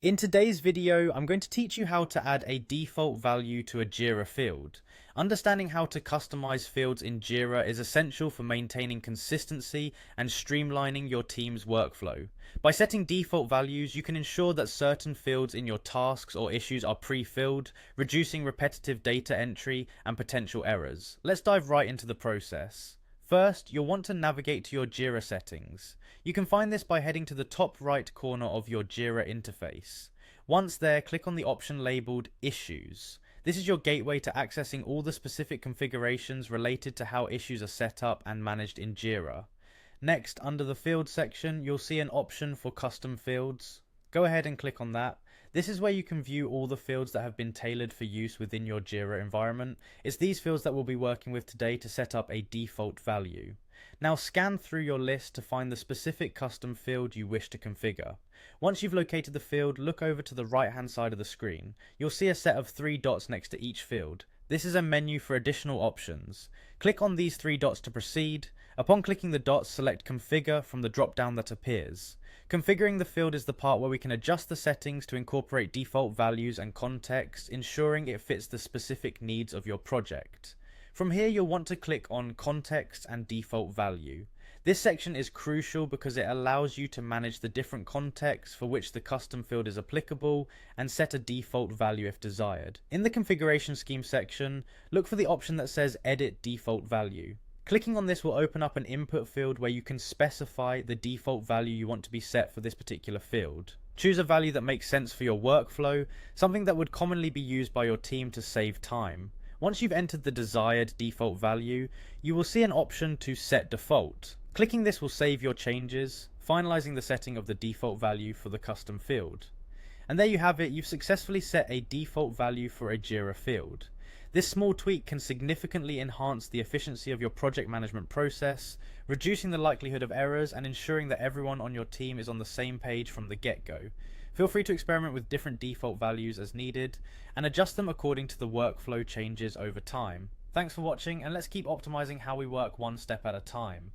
In today's video, I'm going to teach you how to add a default value to a Jira field. Understanding how to customize fields in Jira is essential for maintaining consistency and streamlining your team's workflow. By setting default values, you can ensure that certain fields in your tasks or issues are pre-filled, reducing repetitive data entry and potential errors. Let's dive right into the process. First, you'll want to navigate to your Jira settings. You can find this by heading to the top right corner of your Jira interface. Once there, click on the option labeled Issues. This is your gateway to accessing all the specific configurations related to how issues are set up and managed in Jira. Next, under the Fields section, you'll see an option for custom fields. Go ahead and click on that. This is where you can view all the fields that have been tailored for use within your Jira environment. It's these fields that we'll be working with today to set up a default value. Now scan through your list to find the specific custom field you wish to configure. Once you've located the field, look over to the right hand side of the screen. You'll see a set of 3 dots next to each field. This is a menu for additional options. Click on these 3 dots to proceed. Upon clicking the dots, select Configure from the drop down that appears. Configuring the field is the part where we can adjust the settings to incorporate default values and context, ensuring it fits the specific needs of your project. From here, you'll want to click on Context and Default Value. This section is crucial because it allows you to manage the different contexts for which the custom field is applicable and set a default value if desired. In the Configuration Scheme section, look for the option that says Edit Default Value. Clicking on this will open up an input field where you can specify the default value you want to be set for this particular field. Choose a value that makes sense for your workflow, something that would commonly be used by your team to save time. Once you've entered the desired default value, you will see an option to set default. Clicking this will save your changes, finalizing the setting of the default value for the custom field. And there you have it, you've successfully set a default value for a Jira field. This small tweak can significantly enhance the efficiency of your project management process, reducing the likelihood of errors and ensuring that everyone on your team is on the same page from the get-go. Feel free to experiment with different default values as needed, and adjust them according to the workflow changes over time. Thanks for watching, and let's keep optimizing how we work one step at a time.